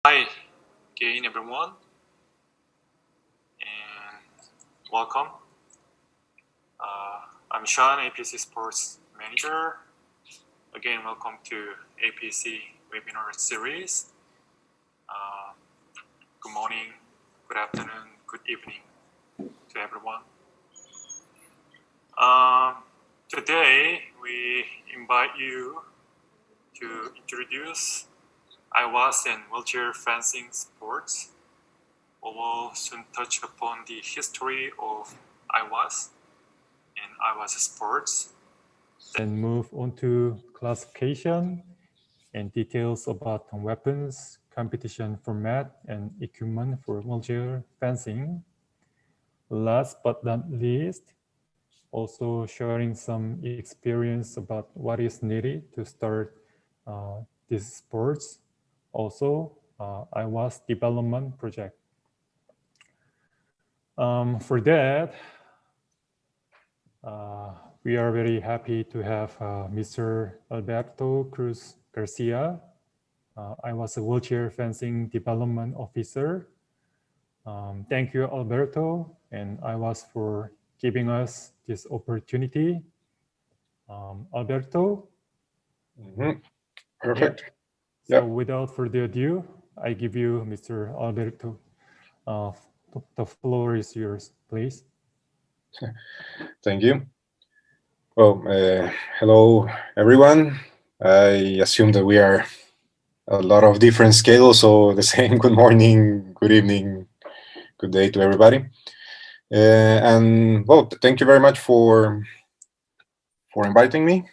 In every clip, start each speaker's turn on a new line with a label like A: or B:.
A: Hi again, everyone, and welcome. I'm Sean, APC Sports Manager. Again, welcome to APC webinar series. Good morning, good afternoon, good evening to everyone. Today, we invite you to introduce IWAS and wheelchair fencing sports. We will soon touch upon the history of IWAS and IWAS sports.
B: Then move on to classification and details about weapons, competition format, and equipment for wheelchair fencing. Last but not least, also sharing some experience about what is needed to start these sports. Also, IWAS development project. For that, we are very happy to have Mr. Alberto Cruz Garcia. I was a wheelchair fencing development officer. Thank you, Alberto, and IWAS for giving us this opportunity. Alberto?
C: Perfect.
B: Yeah. So without further ado, I give you Mr. Alberto. The floor is yours, please.
C: Thank you. Well, hello, everyone. I assume that we are a lot of different schedules, so the same good morning, good evening, good day to everybody. And well, thank you very much for inviting me.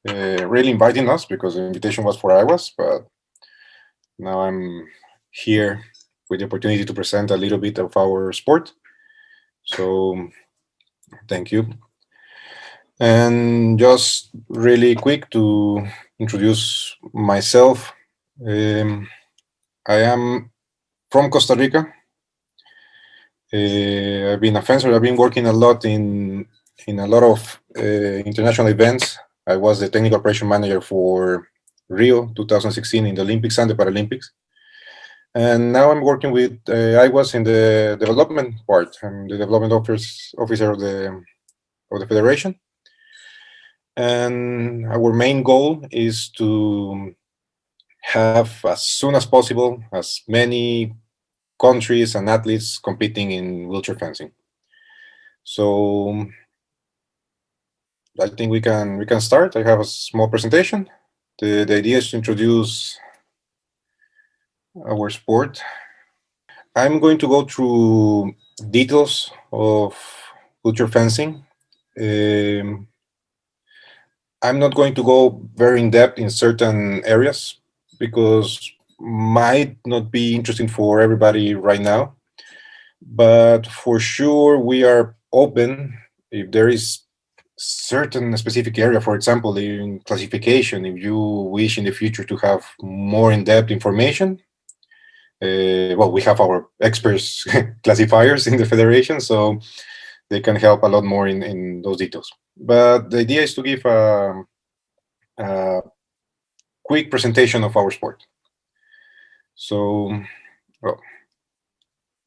C: Really inviting us, because the invitation was for IWAS, but now I'm here with the opportunity to present a little bit of our sport. So thank you. And just really quick to introduce myself. I am from Costa Rica. I've been a fencer. I've been working a lot in a lot of international events. I was the technical operation manager for Rio 2016 in the Olympics and the Paralympics. And now I'm working with IWAS in the development part. I'm the development officer of the federation. And our main goal is to have, as soon as possible, as many countries and athletes competing in wheelchair fencing. So I think we can start. I have a small presentation. The idea is to introduce our sport. I'm going to go through details of wheelchair fencing. I'm not going to go very in depth in certain areas because might not be interesting for everybody right now. But for sure, we are open if there is certain specific area, for example, in classification, if you wish in the future to have more in-depth information. Well, we have our experts classifiers in the federation, so they can help a lot more in those details. But the idea is to give a quick presentation of our sport. So, well,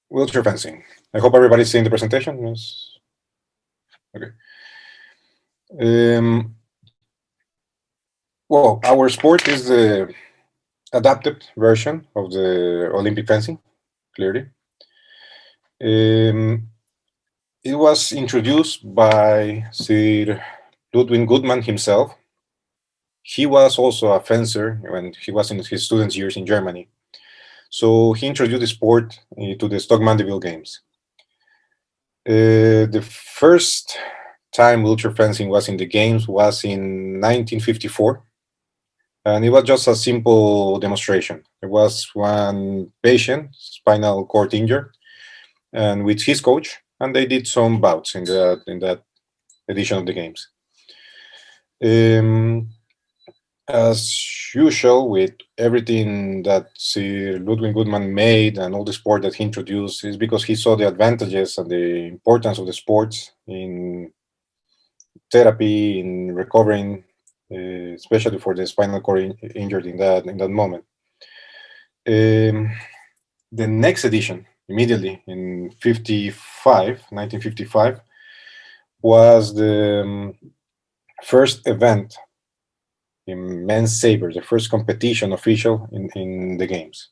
C: wheelchair fencing. I hope everybody's seeing the presentation. Yes. Okay. Well, our sport is the adapted version of the Olympic fencing, clearly. It was introduced by Sir Ludwig Goodman himself. He was also a fencer when he was in his students' years in Germany. So he introduced the sport to the Stock Mandeville Games. The first time wheelchair fencing was in the games was in 1954. And it was just a simple demonstration. There was one patient, spinal cord injured, and with his coach, and they did some bouts in that edition of the games. As usual, with everything that Sir Ludwig Goodman made and all the sport that he introduced, is because he saw the advantages and the importance of the sports in therapy, in recovering, especially for the spinal cord injured in that moment. The next edition, immediately in 1955, was the first event in men's saber, the first competition official in the games.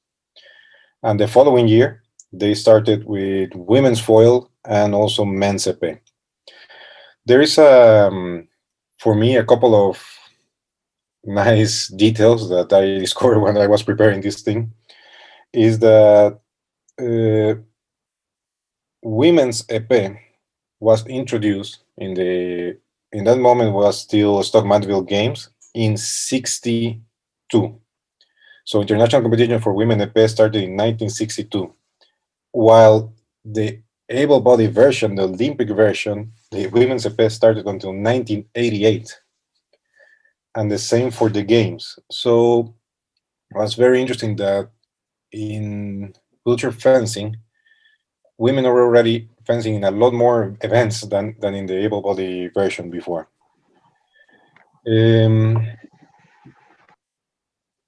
C: And the following year, they started with women's foil and also men's épée. There is, for me, a couple of nice details that I discovered when I was preparing this thing, is that women's épée was introduced in that moment was still Stock Mandeville Games in 1962. So international competition for women épée started in 1962, while the able-bodied version, the Olympic version, the women's épée started until 1988, and the same for the games. So it was very interesting that in wheelchair fencing, women are already fencing in a lot more events than in the able-bodied version before.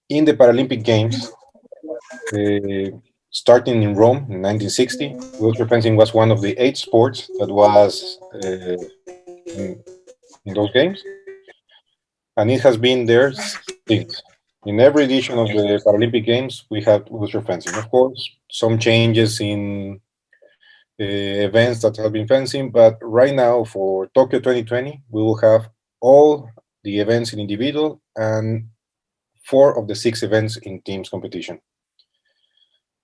C: In the Paralympic Games, starting in Rome in 1960, wheelchair fencing was one of the 8 sports that was in those games, and it has been there since. In every edition of the Paralympic Games, we have wheelchair fencing. Of course, some changes in events that have been fencing, but right now for Tokyo 2020, we will have all the events in individual and 4 of the 6 events in teams competition.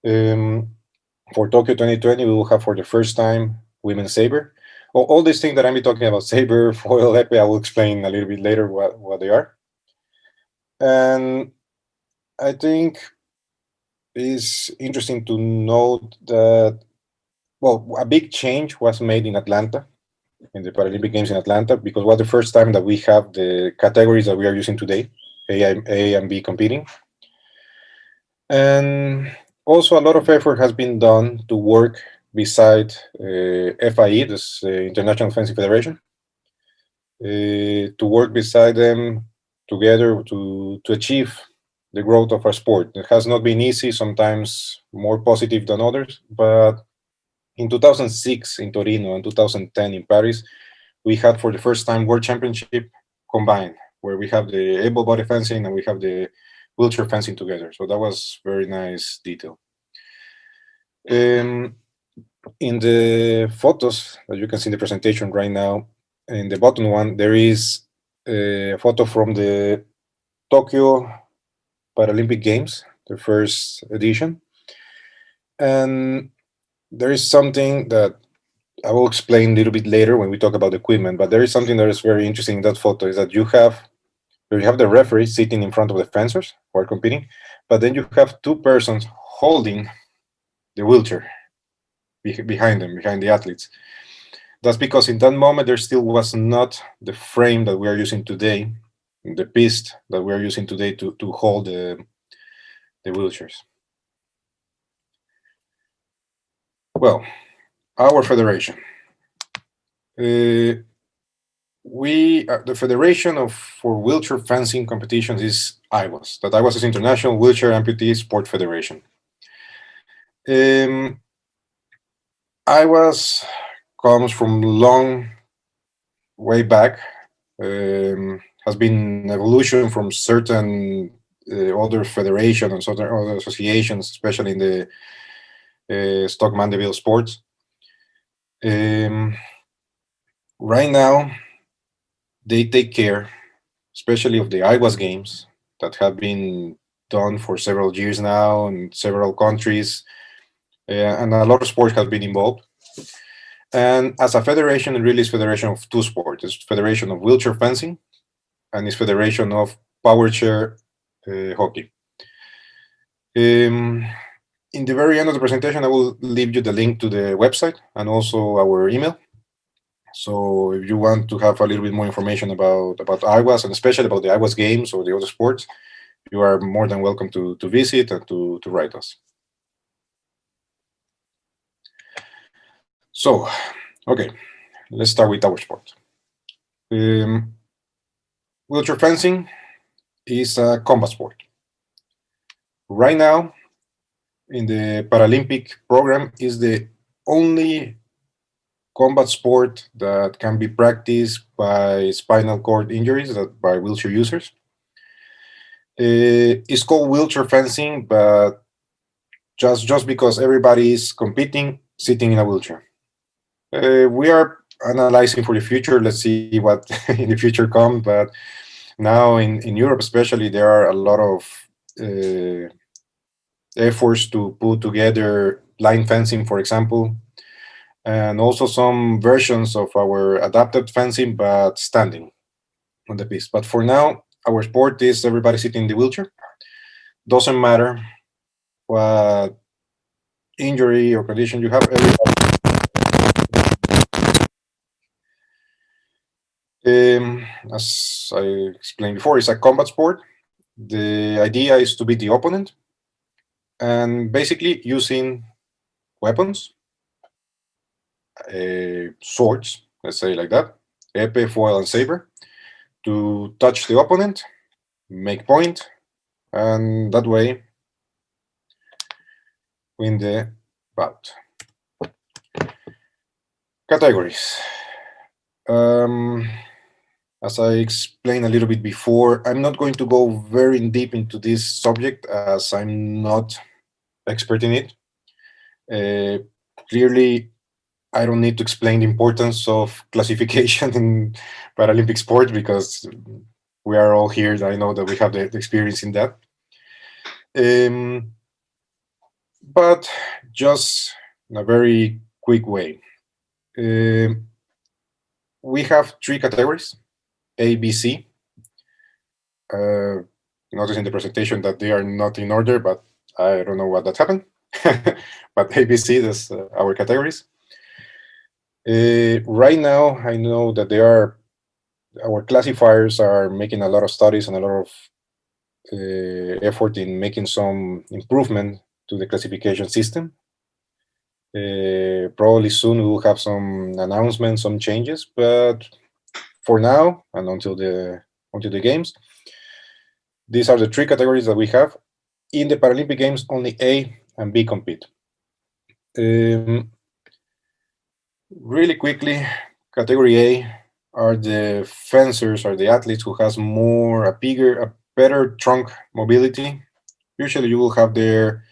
C: For Tokyo 2020, we will have for the first time women's saber. All these things that I'm talking about, saber, foil, épée, I will explain a little bit later what they are. And I think it's interesting to note that, well, a big change was made in Atlanta, in the Paralympic Games in Atlanta, because it was the first time that we have the categories that we are using today, A and B competing. And also a lot of effort has been done to work beside FIE, this International Fencing Federation, to work beside them together to achieve the growth of our sport. It has not been easy, sometimes more positive than others, but in 2006 in Torino and 2010 in Paris, we had for the first time World Championship combined, where we have the able-bodied fencing and we have the wheelchair fencing together. So that was very nice detail. In the photos that you can see in the presentation right now, in the bottom one, there is a photo from the Tokyo Paralympic Games, the first edition. And there is something that I will explain a little bit later when we talk about equipment, but there is something that is very interesting in that photo, is that you have the referee sitting in front of the fencers who are competing, but then you have 2 persons holding the wheelchair behind them, behind the athletes. That's because in that moment there still was not the frame that we are using today, the piste that we are using today to hold the wheelchairs. Well, our federation. The federation for wheelchair fencing competitions is IWAS. That IWAS is International Wheelchair Amputee Sport Federation. IWAS comes from long way back. Has been evolution from certain other federations and certain other associations, especially in the Stock Mandeville sports. Right now, they take care, especially of the IWAS games that have been done for several years now in several countries, and a lot of sports have been involved. And as a federation, it really is federation of 2 sports. It's federation of wheelchair fencing, and it's federation of power chair hockey. In the very end of the presentation, I will leave you the link to the website and also our email. So if you want to have a little bit more information about IWAS, and especially about the IWAS games or the other sports, you are more than welcome to visit and to write us. So, okay, let's start with our sport. Wheelchair fencing is a combat sport. Right now, in the Paralympic program is the only combat sport that can be practiced by spinal cord injuries, that by wheelchair users. It's called wheelchair fencing, but just because everybody is competing sitting in a wheelchair. We are analyzing for the future. Let's see what in the future comes. But now in Europe, especially, there are a lot of efforts to put together line fencing, for example, and also some versions of our adapted fencing, but standing on the piece. But for now, our sport is everybody sitting in the wheelchair. Doesn't matter what injury or condition you have. As I explained before, it's a combat sport. The idea is to beat the opponent, and basically using weapons, swords, let's say like that, épée, foil, and saber, to touch the opponent, make point, and that way win the bout. Categories. As I explained a little bit before, I'm not going to go very deep into this subject as I'm not expert in it. Clearly, I don't need to explain the importance of classification in Paralympic sport because we are all here. I know that we have the experience in that. But just in a very quick way. We have 3 categories, A, B, C. Notice in the presentation that they are not in order, but I don't know what that happened. But A, B, C, that's our categories. Right now, I know that our classifiers are making a lot of studies and a lot of effort in making some improvement to the classification system. Probably soon we will have some announcements, some changes, but for now and until the games, these are the 3 categories that we have. In the Paralympic Games, only A and B compete. Really quickly, category A are the fencers or the athletes who has a better trunk mobility. Usually you will have there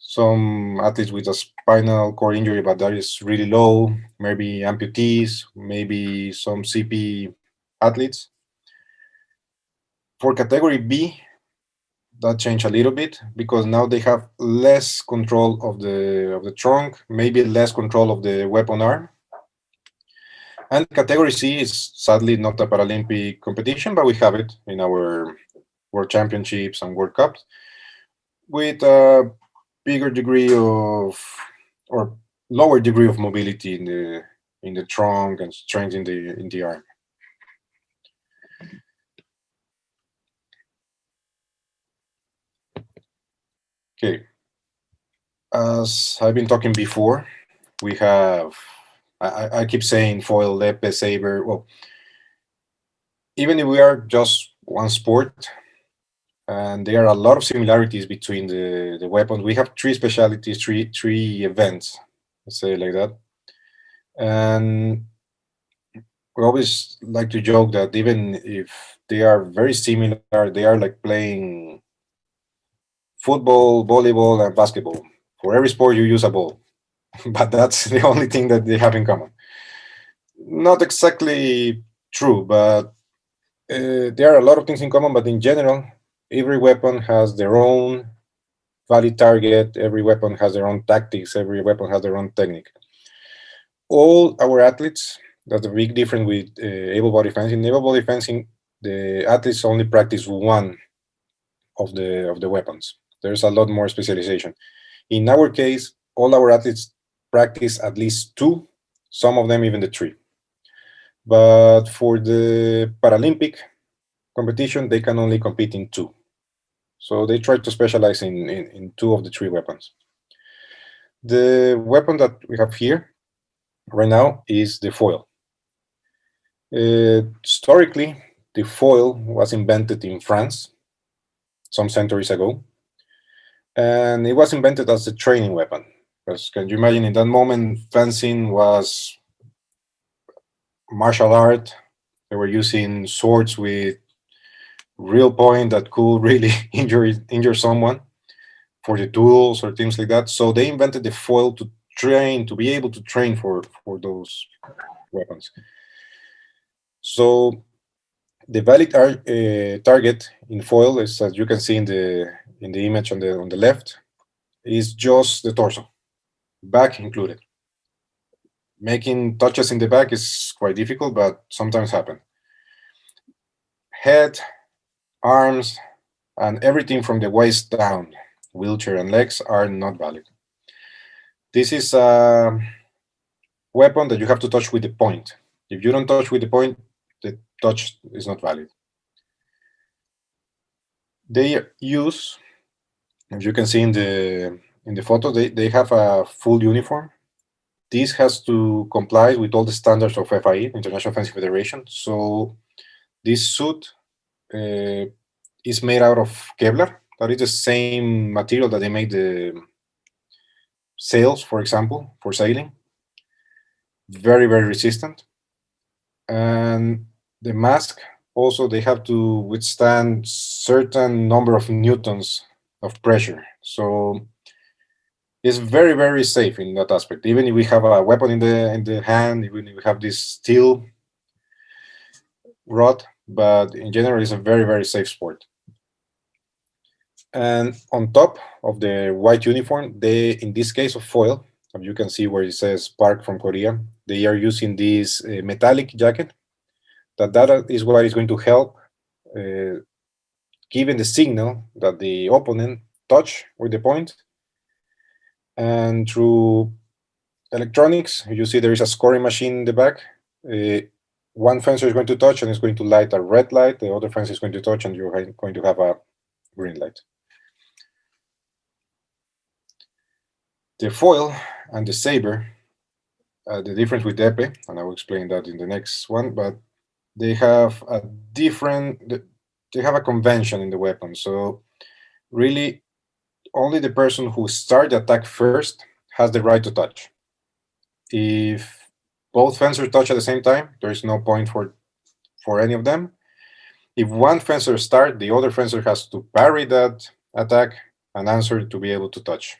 C: some athletes with a spinal cord injury, but that is really low, maybe amputees, maybe some CP athletes. For category B, that changed a little bit because now they have less control of the trunk, maybe less control of the weapon arm. And category C is sadly not a Paralympic competition, but we have it in our World Championships and World Cups with a bigger degree of, or lower degree of mobility in the trunk and strength in the arm. Okay. As I've been talking before, we have, I keep saying foil, épée, saber. Well, even if we are just one sport, and there are a lot of similarities between the weapons. We have 3 specialties, three events, let's say like that. And we always like to joke that even if they are very similar, they are like playing football, volleyball, and basketball. For every sport, you use a ball, but that's the only thing that they have in common. Not exactly true, but there are a lot of things in common, but in general, every weapon has their own valid target, every weapon has their own tactics, every weapon has their own technique. All our athletes, that's the big difference with able body fencing. In able body fencing, the athletes only practice one of the weapons. There's a lot more specialization. In our case, all our athletes practice at least 2, some of them even the 3. But for the Paralympic competition, they can only compete in 2. So they try to specialize in 2 of the 3 weapons. The weapon that we have here right now is the foil. Historically, the foil was invented in France some centuries ago. And it was invented as a training weapon. Because can you imagine, in that moment, fencing was martial art. They were using swords with real point that could really injure someone for the duels or things like that. So they invented the foil to train, to be able to train for those weapons. So the valid target in foil is, as you can see in the image on the left, is just the torso, back included. Making touches in the back is quite difficult, but sometimes happen. Head, arms, and everything from the waist down, wheelchair and legs, are not valid. This is a weapon that you have to touch with the point. If you don't touch with the point, the touch is not valid. They use, as you can see in the photo, they have a full uniform. This has to comply with all the standards of FIE, International Fencing Federation. So this suit is made out of Kevlar. That is the same material that they make the sails, for example, for sailing. Very, very resistant. And the mask also, they have to withstand certain number of newtons of pressure. So it's very, very safe in that aspect. Even if we have a weapon in the hand, even if we have this steel rod, but in general, it's a very, very safe sport. And on top of the white uniform, they, in this case of foil, as you can see where it says Park from Korea, they are using this metallic jacket. That is what is going to help giving the signal that the opponent touch with the point. And through electronics, you see there is a scoring machine in the back. One fencer is going to touch and it's going to light a red light. The other fencer is going to touch and you're going to have a green light. The foil and the saber, the difference with the épée, and I will explain that in the next one, but they have a different, they have a convention in the weapon. So really, only the person who starts the attack first has the right to touch. If both fencers touch at the same time, there is no point for any of them. If one fencer starts, the other fencer has to parry that attack and answer to be able to touch.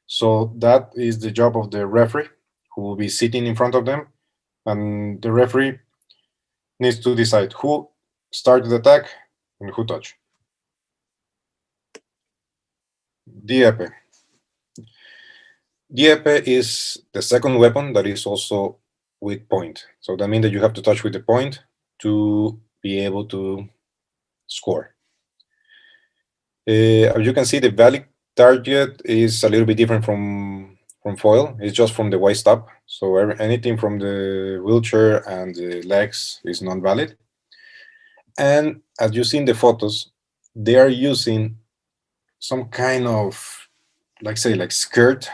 C: So that is the job of the referee, who will be sitting in front of them, and the referee needs to decide who started the attack and who touched. The épée. The épée is the second weapon that is also with point. So that means that you have to touch with the point to be able to score. As you can see, the valid target is a little bit different from foil. It's just from the waist up. So anything from the wheelchair and the legs is not valid. And as you see in the photos, they are using some kind of, like skirt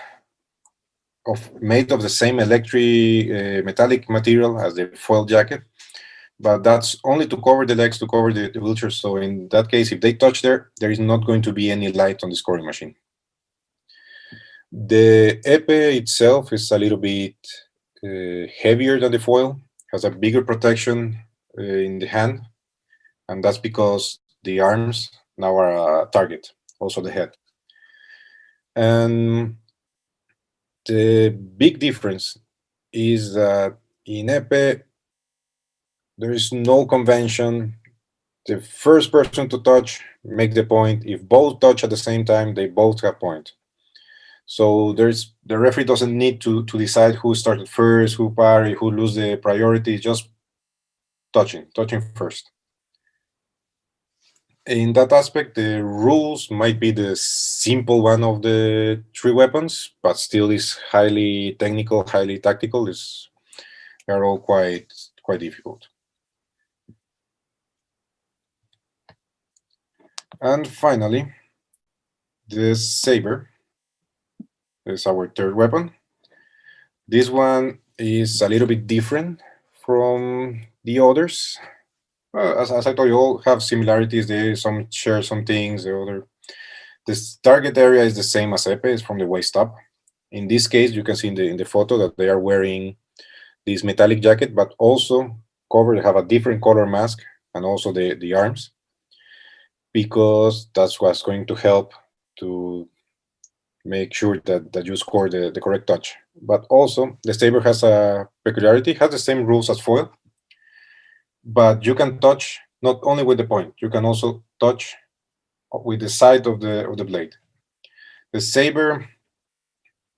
C: made of the same electric metallic material as the foil jacket, but that's only to cover the legs, to cover the wheelchair. So in that case, if they touch there is not going to be any light on the scoring machine. The épée itself is a little bit heavier than the foil, has a bigger protection in the hand, and that's because the arms now are a target, also the head. And the big difference is that in épée, there is no convention. The first person to touch make the point. If both touch at the same time, they both have point. So the referee doesn't need to decide who started first, who parry, who lose the priority, just touching first. In that aspect, the rules might be the simple one of the three weapons, but still is highly technical, highly tactical. They're all quite difficult. And finally, the saber is our third weapon. This one is a little bit different from the others. As I told you, all have similarities. They share some things. The other This target area is the same as épée, it's from the waist up. In this case, you can see in the photo that they are wearing this metallic jacket, but also covered, have a different color mask and also the arms, because that's what's going to help to make sure that you score the correct touch. But also, the Saber has a peculiarity, has the same rules as foil, but you can touch not only with the point, you can also touch with the side of the blade. The Saber,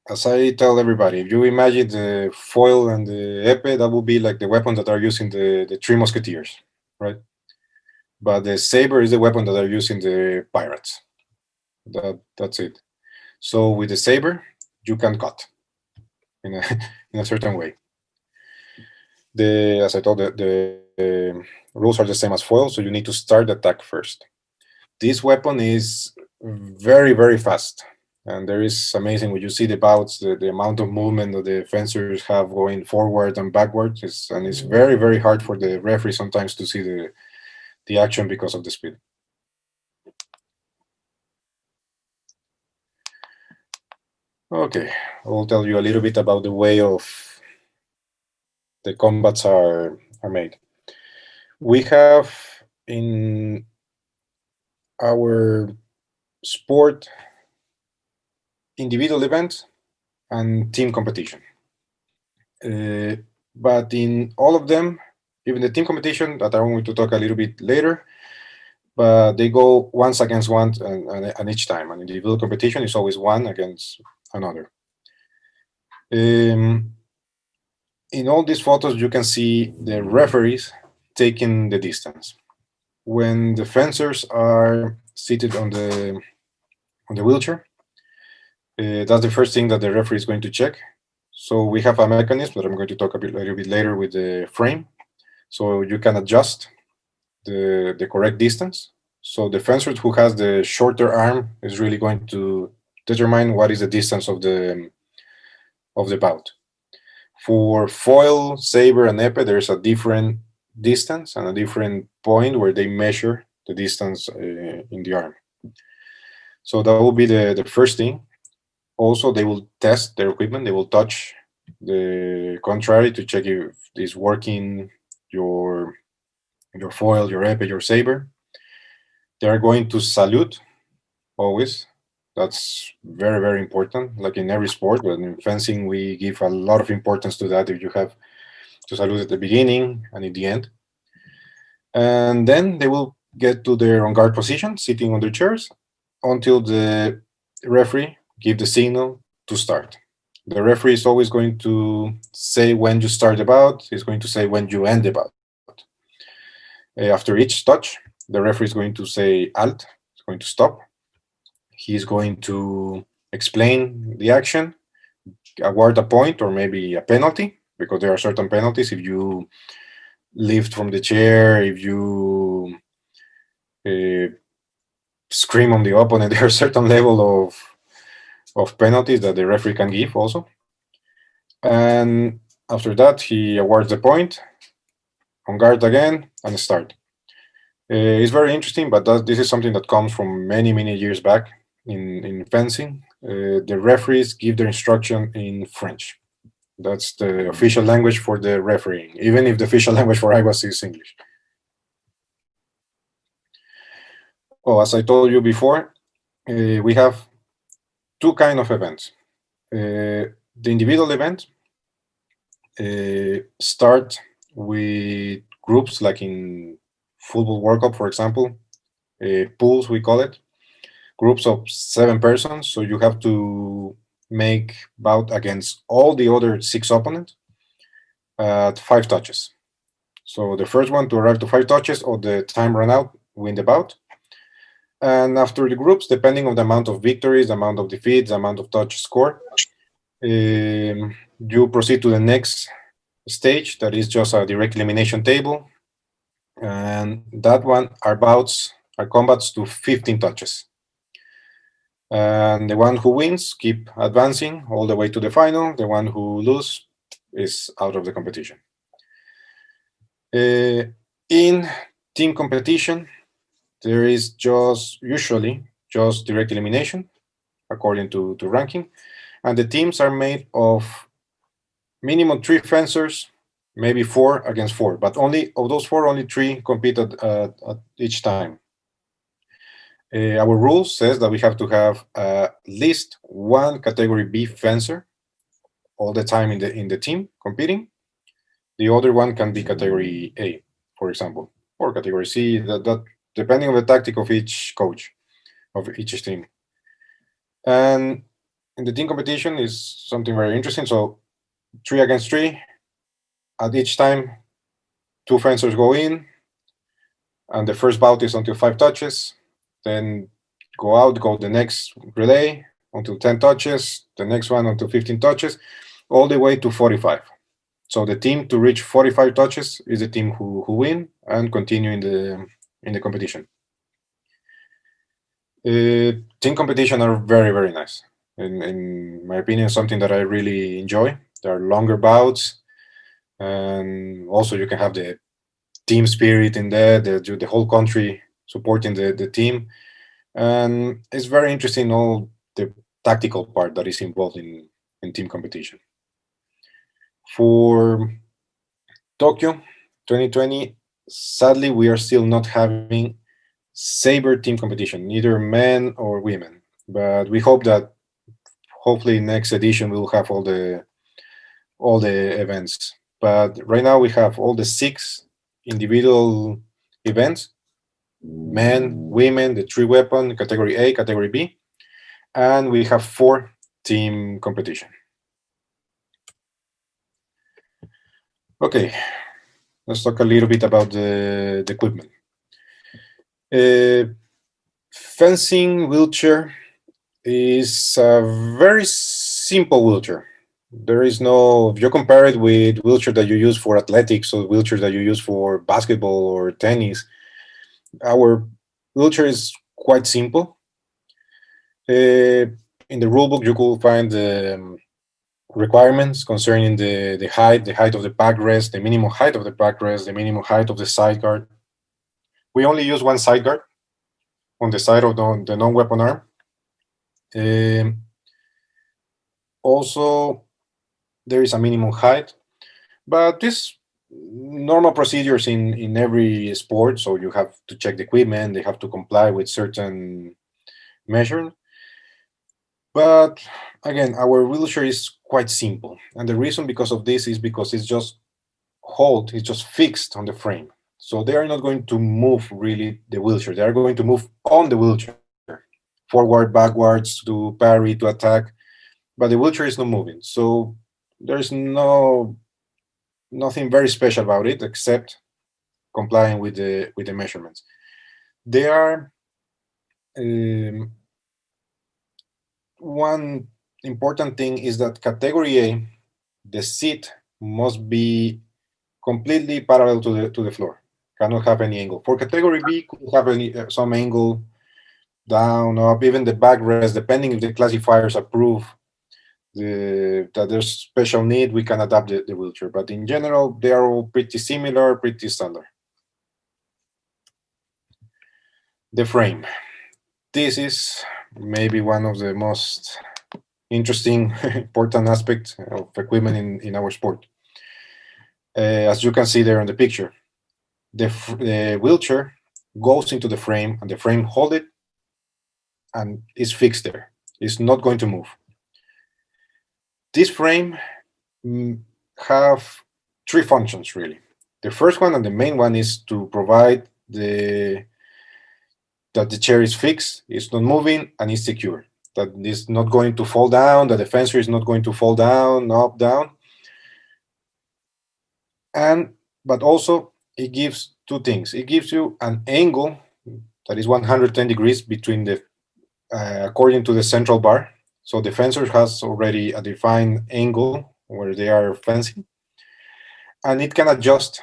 C: as I tell everybody, if you imagine the foil and the épée, that would be like the weapon that are using the Three Musketeers, right? But the Saber is the weapon that are using the pirates. That's it. So with the Saber, you can cut in a in a certain way. As I told, the rules are the same as foil, so you need to start the attack first. This weapon is very, very fast. And there is amazing when you see the bouts, the amount of movement that the fencers have going forward and backwards, and it's very, very hard for the referee sometimes to see the action because of the speed. Okay, I'll tell you a little bit about the way of the combats are made. We have in our sport individual events and team competition. But in all of them, even the team competition that I'm going to talk a little bit later, but they go once against one and each time. And individual competition is always one against another. In all these photos, you can see the referees taking the distance. When the fencers are seated on the wheelchair, that's the first thing that the referee is going to check. So we have a mechanism that I'm going to talk a little bit later with the frame. So you can adjust the correct distance. So the fencer who has the shorter arm is really going to determine what is the distance of the bout. For foil, saber, and épée, there's a different distance and a different point where they measure the distance in the arm. So that will be the first thing. Also, they will test their equipment. They will touch the contrary to check if it's working, your foil, your épée, your saber. They are going to salute always. That's very, very important, like in every sport. But in fencing, we give a lot of importance to that. If you have to salute at the beginning and at the end. And then they will get to their on guard position, sitting on their chairs, until the referee give the signal to start. The referee is always going to say when you start the bout. He's going to say when you end the bout. After each touch, the referee is going to say halt. He's going to stop. He's going to explain the action, award a point or maybe a penalty, because there are certain penalties if you lift from the chair, if you scream on the opponent. There are certain level of penalties that the referee can give also. And after that, he awards the point, on guard again, and start. It's very interesting, but this is something that comes from many, many years back in fencing. The referees give their instruction in French. That's the official language for the refereeing, even if the official language for IWAS is English. Oh, as I told you before, we have two kinds of events. The individual event start with groups, like in football World Cup, for example, pools, we call it, groups of 7 persons. So you have to make bout against all the other 6 opponents at 5 touches. So the first one to arrive to 5 touches or the time run out win the bout. And after the groups, depending on the amount of victories, the amount of defeats, the amount of touch score, you proceed to the next stage, that is just a direct elimination table. And that one are combats to 15 touches. And the one who wins keep advancing all the way to the final. The one who loses is out of the competition. In team competition, there is usually just direct elimination according to ranking. And the teams are made of minimum 3 fencers, maybe 4 against 4, but only of those 4, only 3 compete at each time. Our rules says that we have to have at least 1 category B fencer all the time in the team competing. The other one can be category A, for example, or category C, that depending on the tactic of each coach of each team. And in the team competition is something very interesting. So 3 against 3. At each time, 2 fencers go in, and the first bout is until 5 touches. Then go out, go the next relay until 10 touches, the next one until 15 touches, all the way to 45. So the team to reach 45 touches is the team who win and continue in the competition. Team competition are very, very nice. In my opinion, something that I really enjoy. There are longer bouts, and also you can have the team spirit in there, the whole country supporting the team. And it's very interesting, all the tactical part that is involved in team competition. For Tokyo 2020, sadly, we are still not having Saber team competition, neither men or women. But we hope that hopefully next edition we'll have all the events. But right now we have all the 6 individual events: men, women, the 3 weapon, category A, category B, and we have 4 team competition. Okay, let's talk a little bit about the equipment. Fencing wheelchair is a very simple wheelchair. There is no, if you compare it with wheelchair that you use for athletics or wheelchair that you use for basketball or tennis, our wheelchair is quite simple. In the rulebook, you could find the requirements concerning the height of the backrest, the minimum height of the backrest, the minimum height of the side guard. We only use 1 side guard on the side of the non-weapon arm. Also, there is a minimum height, but this normal procedures in every sport. So you have to check the equipment, they have to comply with certain measures. But again, our wheelchair is quite simple, and the reason because of this is because it's just it's just fixed on the frame. So they are not going to move really the wheelchair. They are going to move on the wheelchair, forward, backwards, to parry, to attack, but the wheelchair is not moving. So there's nothing very special about it except complying with the measurements. They are one important thing is that category A, the seat must be completely parallel to the floor. Cannot have any angle. For category B, could have some angle down, up, even the backrest, depending if the classifiers approve that there's special need, we can adapt the wheelchair. But in general, they are all pretty similar, pretty standard. The frame. This is maybe one of the most interesting, important aspects of equipment in our sport. As you can see there in the picture, the wheelchair goes into the frame, and the frame holds it and is fixed there. It's not going to move. This frame have 3 functions, really. The first one and the main one is to provide that the chair is fixed, it's not moving, and is secure. That it's not going to fall down, that the fencer is not going to fall down, up, down. But also, it gives 2 things. It gives you an angle that is 110 degrees between according to the central bar. So the fencer has already a defined angle where they are fencing, and it can adjust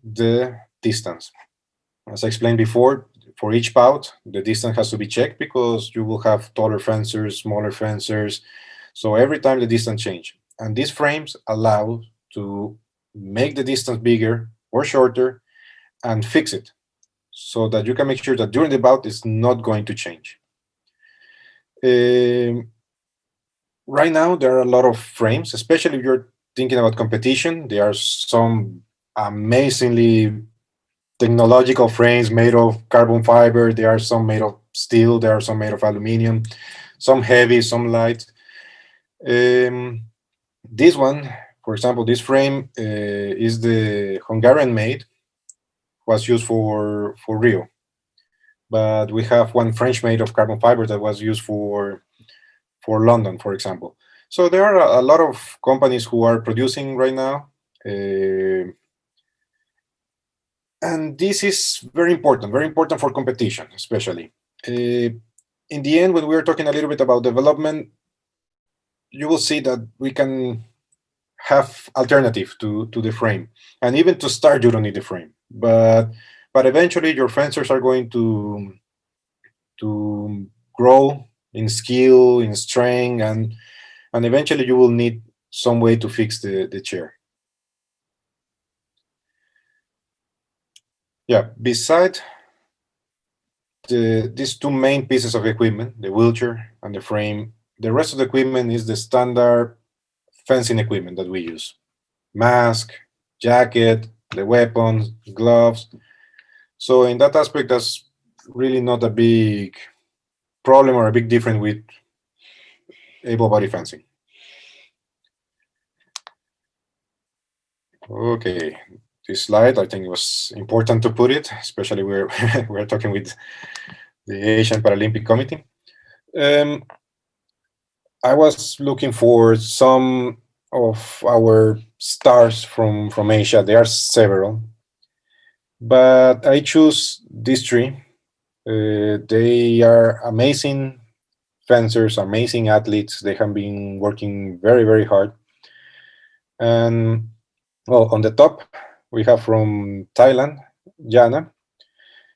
C: the distance. As I explained before, for each bout, the distance has to be checked because you will have taller fencers, smaller fencers. So every time the distance changes. And these frames allow to make the distance bigger or shorter and fix it so that you can make sure that during the bout it's not going to change. Right now, there are a lot of frames, especially if you're thinking about competition. There are some amazingly technological frames made of carbon fiber. There are some made of steel. There are some made of aluminum, some heavy, some light. This one, for example, this frame is the Hungarian made, was used for Rio. But we have one French made of carbon fiber that was used for London, for example. So there are a lot of companies who are producing right now. And this is very important for competition, especially. In the end, when we are talking a little bit about development, you will see that we can have alternative to the frame. And even to start, you don't need the frame. But eventually, your fencers are going to grow in skill, in strength, and eventually you will need some way to fix the chair. Yeah, beside these two main pieces of equipment, the wheelchair and the frame, the rest of the equipment is the standard fencing equipment that we use. Mask, jacket, the weapons, gloves. So in that aspect, that's really not a big problem or a big difference with able body fencing. Okay, this slide, I think it was important to put it, especially we're talking with the Asian Paralympic Committee. I was looking for some of our stars from Asia. There are several, but I choose these three. They are amazing fencers, amazing athletes. They have been working very, very hard. And well, on the top, we have from Thailand, Jana.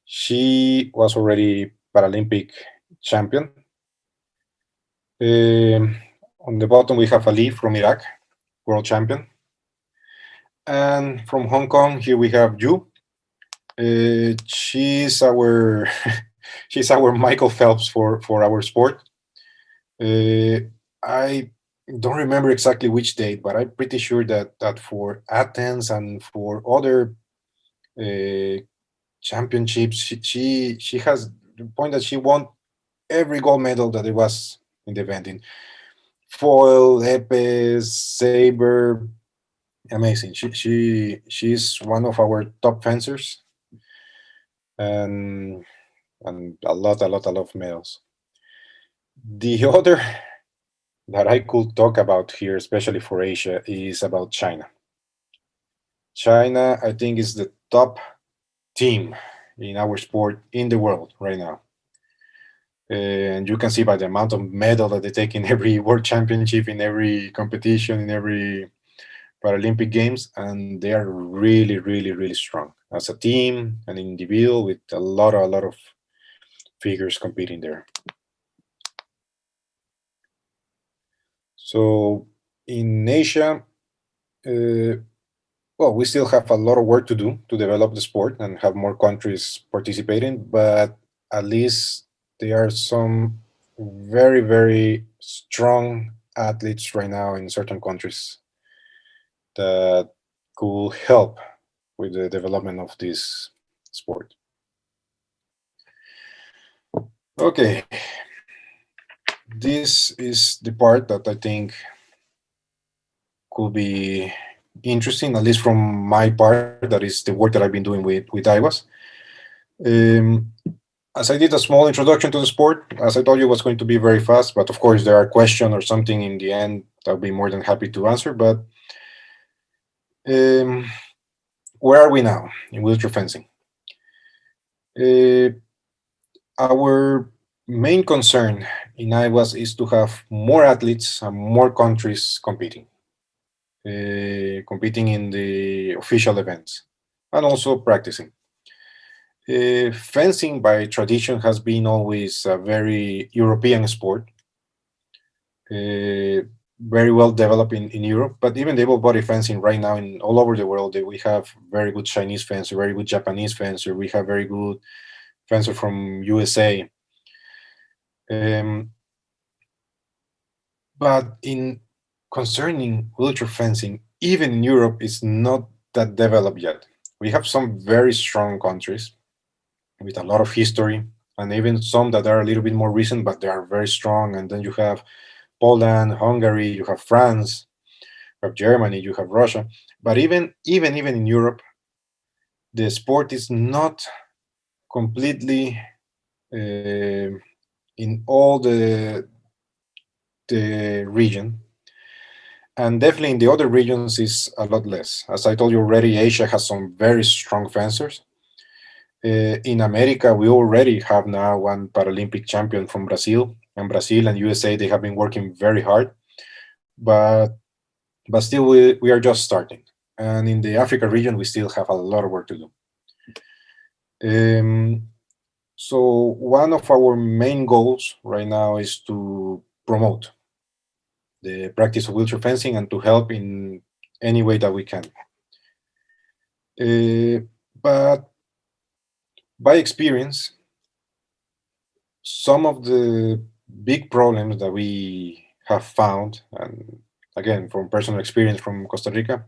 C: She was already Paralympic champion. On the bottom, we have Ali from Iraq, world champion. And from Hong Kong, here we have Yu. She's our she's our Michael Phelps for our sport. I don't remember exactly which date, but I'm pretty sure that for Athens and for other championships, she has the point that she won every gold medal that there was in the event in foil, APC, Saber. Amazing. She's one of our top fencers, and a lot of medals. The other that I could talk about here, especially for Asia, is about China. China, I think, is the top team in our sport in the world right now. And you can see by the amount of medal that they take in every world championship, in every competition, in every Paralympic Games, and they are really, really, really strong as a team, an individual, with a lot of figures competing there. So in Asia, well, we still have a lot of work to do to develop the sport and have more countries participating, but at least there are some very, very strong athletes right now in certain countries that could help with the development of this sport. Okay, this is the part that I think could be interesting, at least from my part. That is the work that I've been doing with IWAS. As I did a small introduction to the sport, as I told you, it was going to be very fast, but of course there are questions or something in the end, I'll be more than happy to answer. But where are we now in wheelchair fencing? Our main concern in IWAS is to have more athletes and more countries competing in the official events, and also practicing. Fencing by tradition has been always a very European sport, very well developed in Europe, but even the able body fencing right now in all over the world, we have very good Chinese fencer, very good Japanese fencer, we have very good fencer from USA. But in concerning wheelchair fencing, even in Europe, it's not that developed yet. We have some very strong countries with a lot of history, and even some that are a little bit more recent, but they are very strong. And then you have Poland, Hungary, you have France, you have Germany, you have Russia. But even in Europe, the sport is not completely in all the region, and definitely in the other regions is a lot less. As I told you already, Asia has some very strong fencers. In America, we already have now one Paralympic champion from Brazil, and Brazil and USA, they have been working very hard, but still we are just starting. And in the Africa region, we still have a lot of work to do. So one of our main goals right now is to promote the practice of wheelchair fencing and to help in any way that we can. But by experience, some of the big problems that we have found, and again from personal experience from Costa Rica,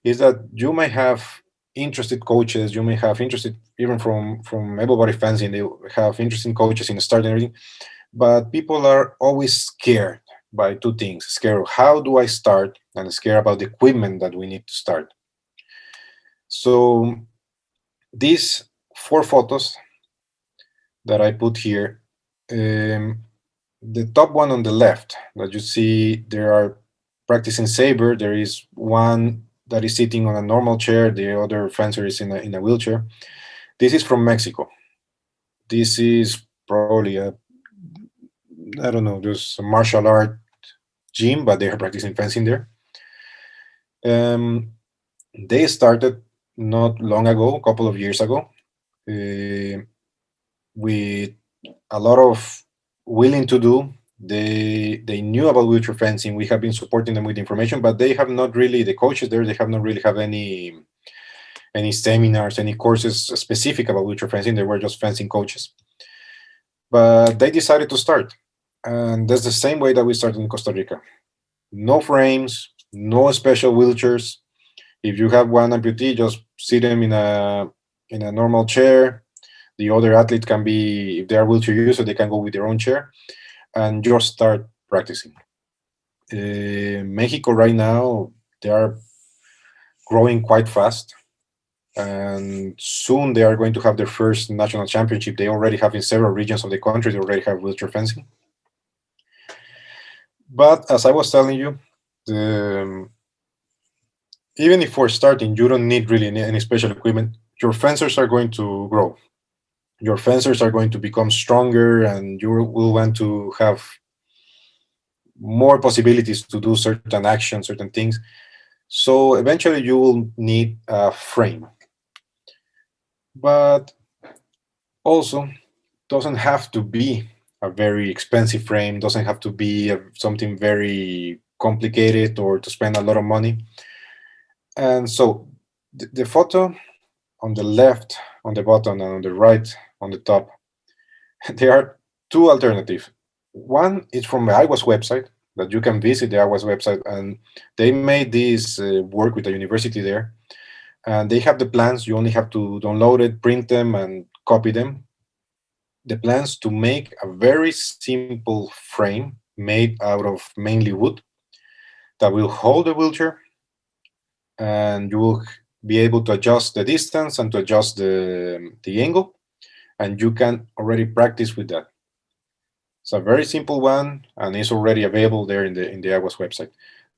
C: is that you may have interested coaches, you may have interested even from everybody fencing, they have interesting coaches in the start and everything, but people are always scared by two things: scared of how do I start, and scared about the equipment that we need to start. So these 4 photos that I put here, the top one on the left that you see, there are practicing saber. There is one that is sitting on a normal chair, the other fencer is in a wheelchair. This is from Mexico. This is probably a, I don't know, just a martial art gym, but they are practicing fencing there. They started not long ago, a couple of years ago, with a lot of willing to do. They knew about wheelchair fencing. We have been supporting them with information, but they have not really, the coaches there, they have not really have any seminars, any courses specific about wheelchair fencing. They were just fencing coaches. But they decided to start, and that's the same way that we started in Costa Rica. No frames, no special wheelchairs. If you have one amputee, just sit them in a normal chair. The other athlete can be, if they are wheelchair users, they can go with their own chair and just start practicing. Mexico right now, they are growing quite fast, and soon they are going to have their first national championship. They already have in several regions of the country, they already have wheelchair fencing. But as I was telling you, even if we're starting, you don't need really any special equipment. Your fencers are going to grow. Your fencers are going to become stronger, and you will want to have more possibilities to do certain actions, certain things. So eventually you will need a frame. But also, doesn't have to be a very expensive frame, doesn't have to be something very complicated or to spend a lot of money. And so the photo on the left, on the bottom, and on the right, on the top, there are 2 alternatives. One is from the IWAS website, that you can visit the IWAS website, and they made this work with the university there. And they have the plans. You only have to download it, print them, and copy them. The plans to make a very simple frame made out of mainly wood that will hold the wheelchair, and you will be able to adjust the distance and to adjust the angle, and you can already practice with that. It's a very simple one, and it's already available there in the IWAS website.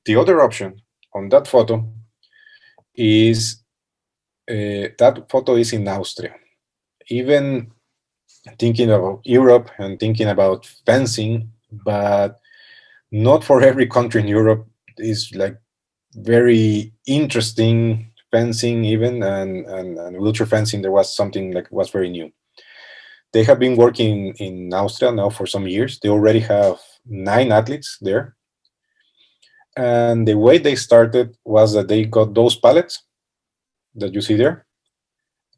C: The other option on that photo is that photo is in Austria. Even thinking about Europe and thinking about fencing, but not for every country in Europe is like very interesting fencing even, and wheelchair fencing, there was something like was very new. They have been working in Austria now for some years. They already have 9 athletes there. And the way they started was that they got those pallets that you see there.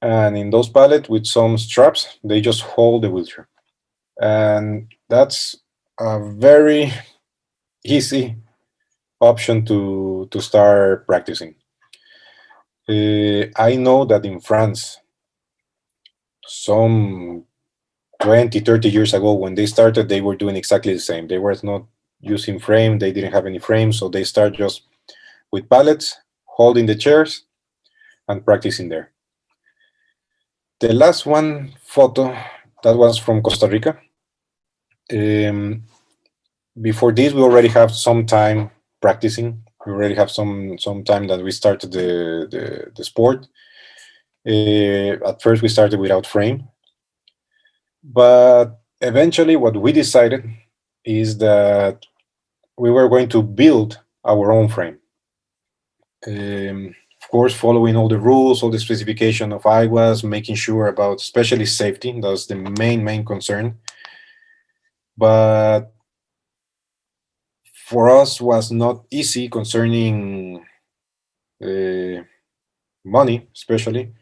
C: And in those pallets with some straps, they just hold the wheelchair. And that's a very easy option to start practicing. I know that in France, some 20, 30 years ago, when they started, they were doing exactly the same. They were not using frame. They didn't have any frame. So they start just with pallets, holding the chairs and practicing there. The last one photo, that was from Costa Rica. Before this, we already have some time practicing. We already have some time that we started the sport. At first, we started without frame, but eventually, what we decided is that we were going to build our own frame. Of course, following all the rules, all the specification of IWAS, making sure about especially safety. That's the main concern. But for us, was not easy concerning money, especially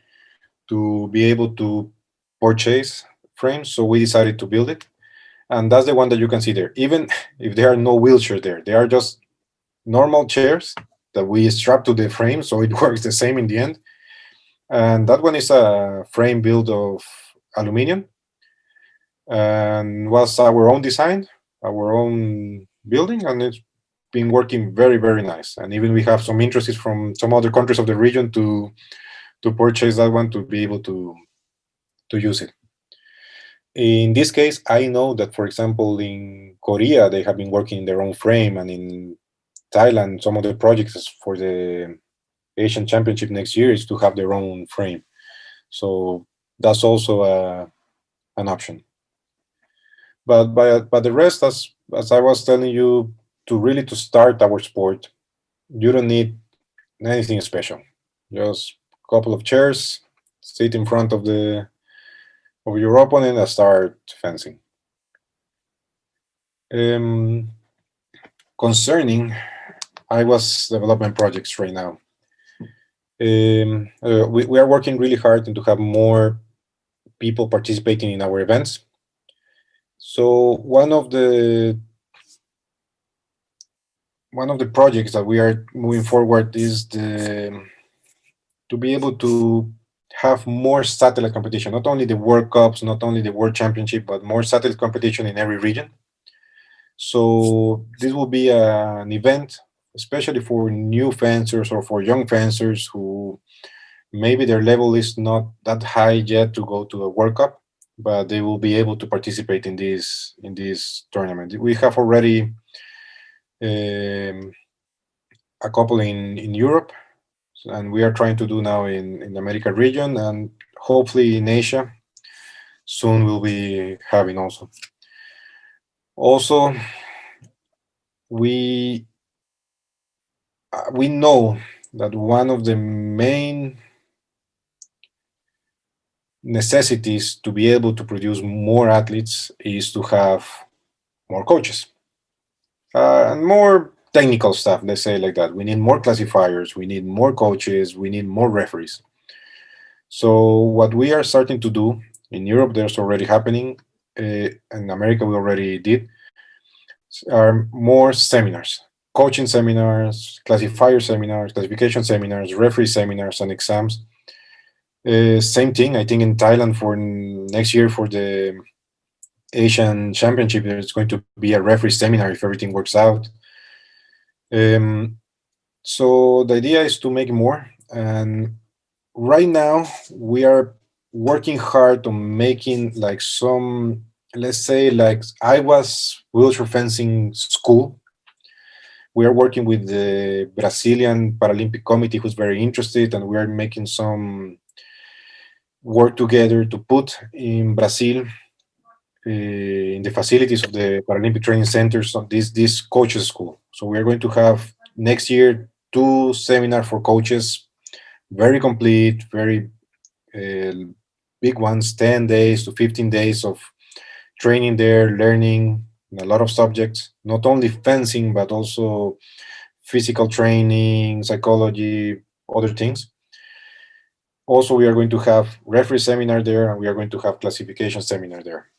C: to be able to purchase frames. So we decided to build it, and that's the one that you can see there. Even if there are no wheelchairs there, they are just normal chairs that we strap to the frame, so it works the same in the end. And that one is a frame built of aluminum, and was our own design, our own building, and it's been working very nice. And even we have some interests from some other countries of the region to purchase that one to be able to use it. In this case, I know that, for example, in Korea, they have been working in their own frame, and in Thailand, some of the projects for the Asian Championship next year is to have their own frame. So that's also an option. But the rest, as I was telling you, to start our sport, you don't need anything special. Just a couple of chairs, sit in front of your opponent and start fencing. Concerning IWAS development projects right now, we are working really hard to have more people participating in our events. So one of the projects that we are moving forward is to be able to have more satellite competition, not only the World Cups, not only the World Championship, but more satellite competition in every region. So this will be an event, especially for new fencers or for young fencers who maybe their level is not that high yet to go to a World Cup, but they will be able to participate in this tournament. We have already a couple in Europe, and we are trying to do now in the American region, and hopefully in Asia soon we'll be having also. Also, we know that one of the main necessities to be able to produce more athletes is to have more coaches and more technical stuff, let's say like that. We need more classifiers, we need more coaches, we need more referees. So what we are starting to do in Europe, there's already happening, in America we already did, are more seminars, coaching seminars, classifier seminars, classification seminars, referee seminars, and exams. Same thing, I think in Thailand for next year for the Asian Championship, there's going to be a referee seminar if everything works out. So the idea is to make more, and right now we are working hard on making like some, let's say like IWAS wheelchair fencing school. We are working with the Brazilian Paralympic Committee, who's very interested, and we are making some work together to put in Brazil, in the facilities of the Paralympic Training Centers, on this coaches school. So we are going to have next year 2 seminars for coaches, very complete, very big ones, 10 days to 15 days of training there, learning a lot of subjects, not only fencing, but also physical training, psychology, other things. Also, we are going to have referee seminar there, and we are going to have classification seminar there.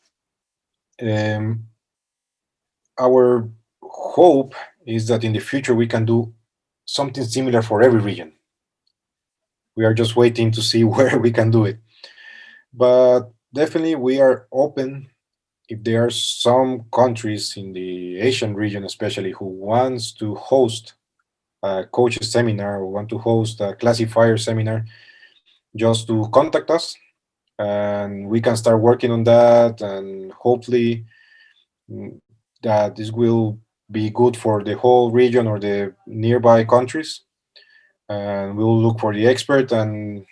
C: Our hope is that in the future we can do something similar for every region. We are just waiting to see where we can do it. But definitely we are open if there are some countries in the Asian region especially who wants to host a coach seminar or want to host a classifier seminar, just to contact us and we can start working on that, and hopefully that this will be good for the whole region or the nearby countries. And we'll look for the expert and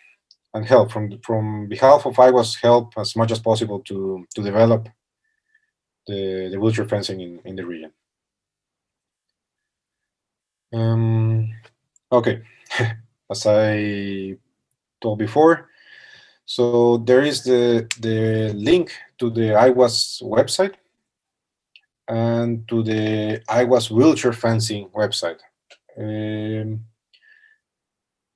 C: help from behalf of IWAS, help as much as possible to develop the wheelchair fencing in the region. Okay, as I told before, so there is the link to the IWAS website and to the IWAS wheelchair fencing website.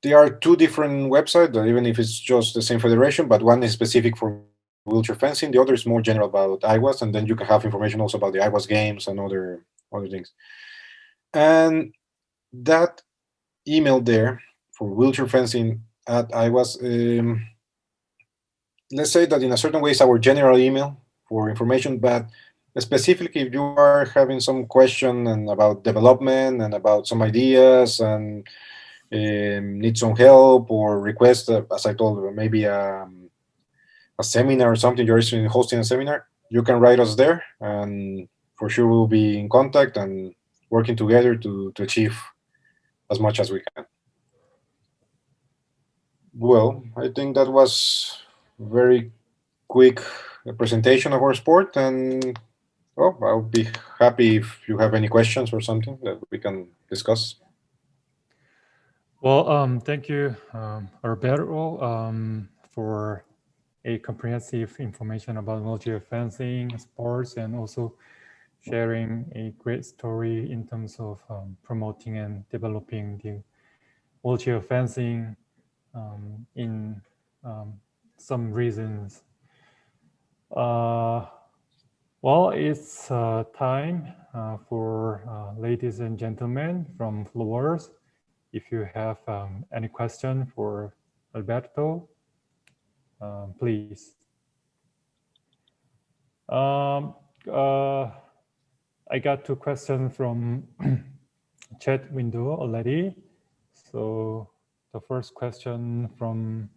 C: There are two different websites, even if it's just the same federation, but one is specific for wheelchair fencing, the other is more general about IWAS, and then you can have information also about the IWAS games and other things. And that email there for wheelchair fencing at IWAS, let's say that in a certain way is our general email for information, but specifically if you are having some question and about development and about some ideas and need some help or request, as I told, maybe a seminar or something, you're interested in hosting a seminar, you can write us there, and for sure we'll be in contact and working together to achieve as much as we can. Well, I think that was very quick presentation of our sport, and well, I'll be happy if you have any questions or something that we can discuss.
B: Well, thank you, Roberto, for a comprehensive information about wheelchair fencing, sports, and also sharing a great story in terms of promoting and developing the wheelchair fencing in some reasons. Well, it's time for ladies and gentlemen from floors. If you have any question for Alberto, please. I got two questions from chat window already. So the first question from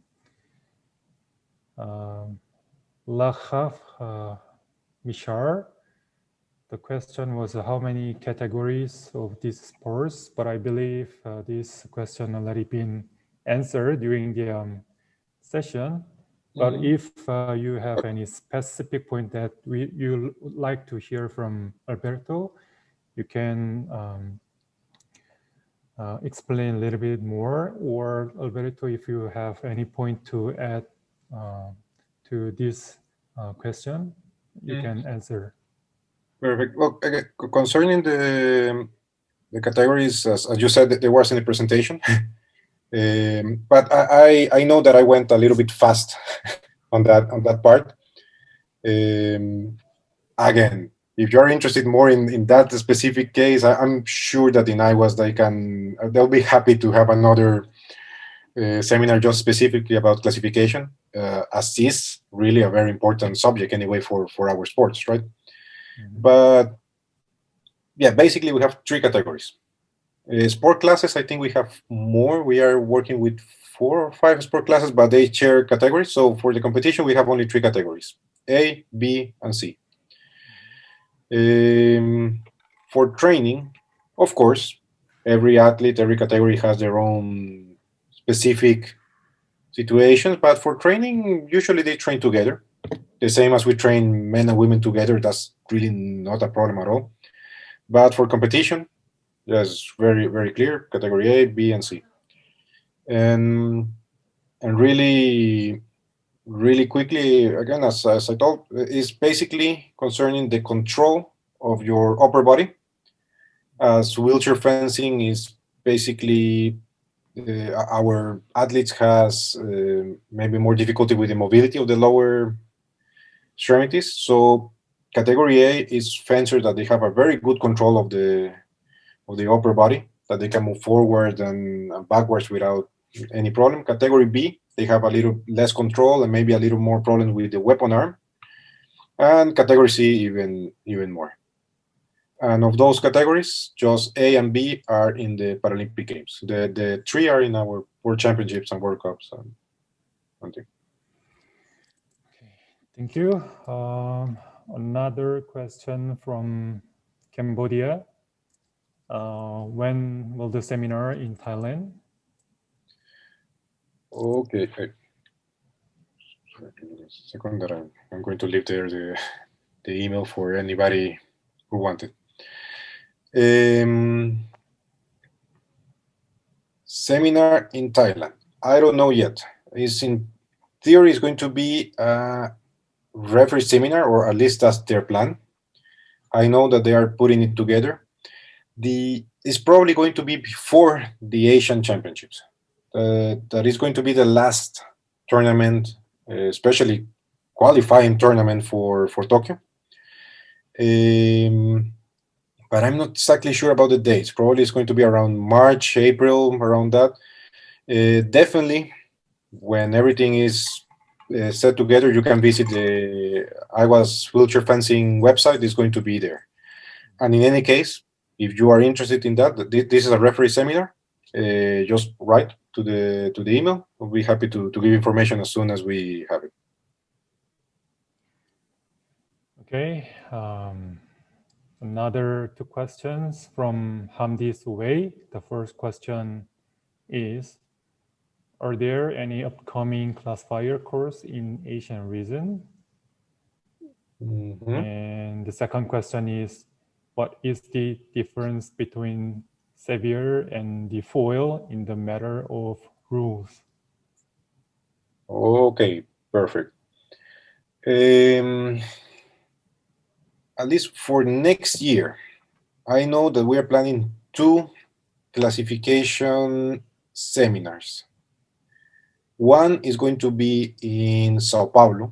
B: Lachav Mishar. The question was how many categories of these sports, but I believe this question already been answered during the session. But if you have any specific point that you would like to hear from Alberto, you can explain a little bit more, or Alberto, if you have any point to add to this question, you can answer.
C: Perfect. Well, concerning the categories, as you said, there was in the presentation, but I know that I went a little bit fast on that part. Again, if you're interested more in that specific case, I'm sure that in IWAS they'll be happy to have another seminar just specifically about classification, as is really a very important subject anyway for our sports, right? But yeah, basically we have three categories. Sport classes, I think we have more. We are working with 4 or 5 sport classes, but they share categories. So for the competition, we have only 3 categories: A, B, and C. For training, of course, every athlete, every category has their own specific situations. But for training, usually they train together. The same as we train men and women together. That's really not a problem at all. But for competition, yes, very, very clear, category A, B, and C. And really quickly, again, as I told, is basically concerning the control of your upper body, as wheelchair fencing is basically our athletes has maybe more difficulty with the mobility of the lower extremities. So Category A is fencers that they have a very good control of the upper body, that they can move forward and backwards without any problem. Category B, they have a little less control and maybe a little more problem with the weapon arm. And category C, even more. And of those categories, just A and B are in the Paralympic Games. The three are in our World Championships and World Cups.
B: Okay, thank you. Another question from Cambodia. When will the seminar in Thailand?
C: Okay. Second, that I'm going to leave there the email for anybody who wanted. Seminar in Thailand. I don't know yet. It's in theory it's going to be a referee seminar, or at least that's their plan. I know that they are putting it together. It's probably going to be before the Asian Championships. That is going to be the last tournament, especially qualifying tournament for Tokyo. But I'm not exactly sure about the dates. Probably it's going to be around March, April, around that. Definitely, when everything is set together, you can visit the IWAS wheelchair fencing website. It's going to be there. And in any case, if you are interested in that, this is a referee seminar. Just write to the email. We'll be happy to give information as soon as we have it.
B: Okay. Another two questions from Hamdi Suwei. The first question is, are there any upcoming classifier course in Asian region?
C: Mm-hmm.
B: And the second question is, what is the difference between Saber and the Foil in the matter of rules?
C: Okay, perfect. At least for next year, I know that we are planning 2 classification seminars. One is going to be in Sao Paulo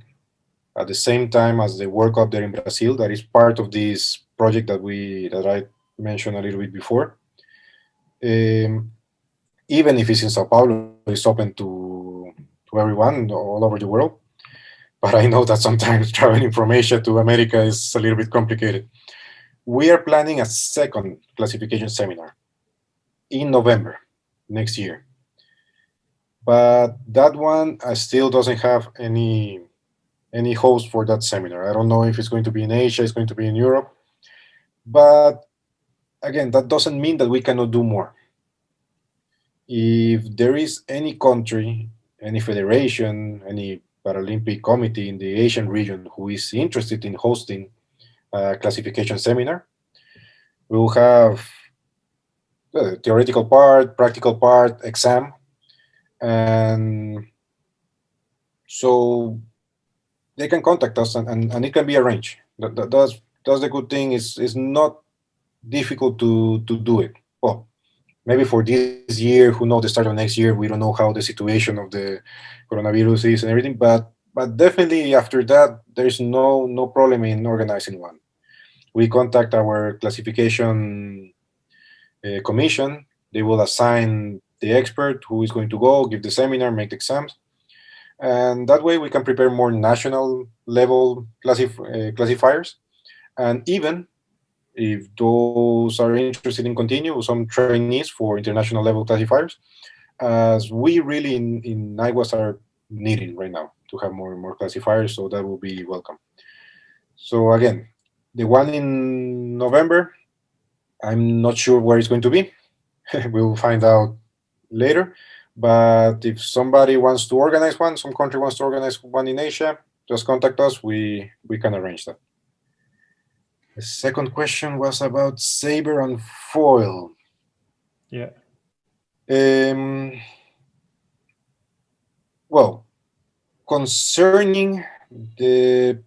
C: at the same time as the World Cup there in Brazil. That is part of this project that I mentioned a little bit before. Even if it's in Sao Paulo, it's open to everyone all over the world. But I know that sometimes traveling from Asia to America is a little bit complicated. We are planning a second classification seminar in November next year. But that one still doesn't have any host for that seminar. I don't know if it's going to be in Asia, it's going to be in Europe. But again, that doesn't mean that we cannot do more. If there is any country, any federation, any Paralympic committee in the Asian region who is interested in hosting a classification seminar, we will have the theoretical part, practical part, exam, and so they can contact us and it can be arranged. That's the good thing. Is not difficult to do it. Well, maybe for this year, who knows, the start of next year, we don't know how the situation of the coronavirus is and everything, but definitely after that, there's no problem in organizing one. We contact our classification commission. They will assign the expert who is going to go, give the seminar, make the exams. And that way we can prepare more national level classifiers. And even if those are interested in continue, some trainees for international level classifiers, as we really in IWAS are needing right now to have more classifiers, so that will be welcome. So again, the one in November, I'm not sure where it's going to be. We'll find out later. But if somebody wants to organize one, some country wants to organize one in Asia, just contact us. We can arrange that. The second question was about Saber and Foil.
B: Yeah.
C: Well, concerning the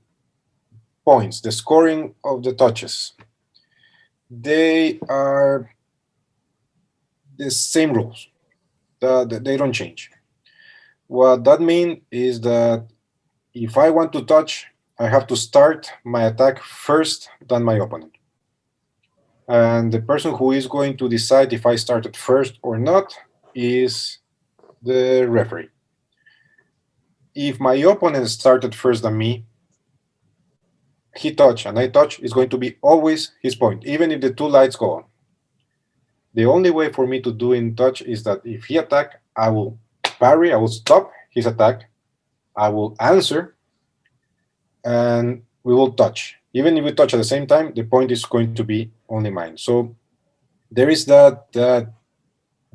C: points, the scoring of the touches, they are the same rules. They don't change. What that means is that if I want to touch, I have to start my attack first than my opponent. And the person who is going to decide if I started first or not is the referee. If my opponent started first than me, he touch and I touch is going to be always his point, even if the two lights go on. The only way for me to do in touch is that if he attack, I will parry, I will stop his attack, I will answer, and we will touch. Even if we touch at the same time, the point is going to be only mine. So there is that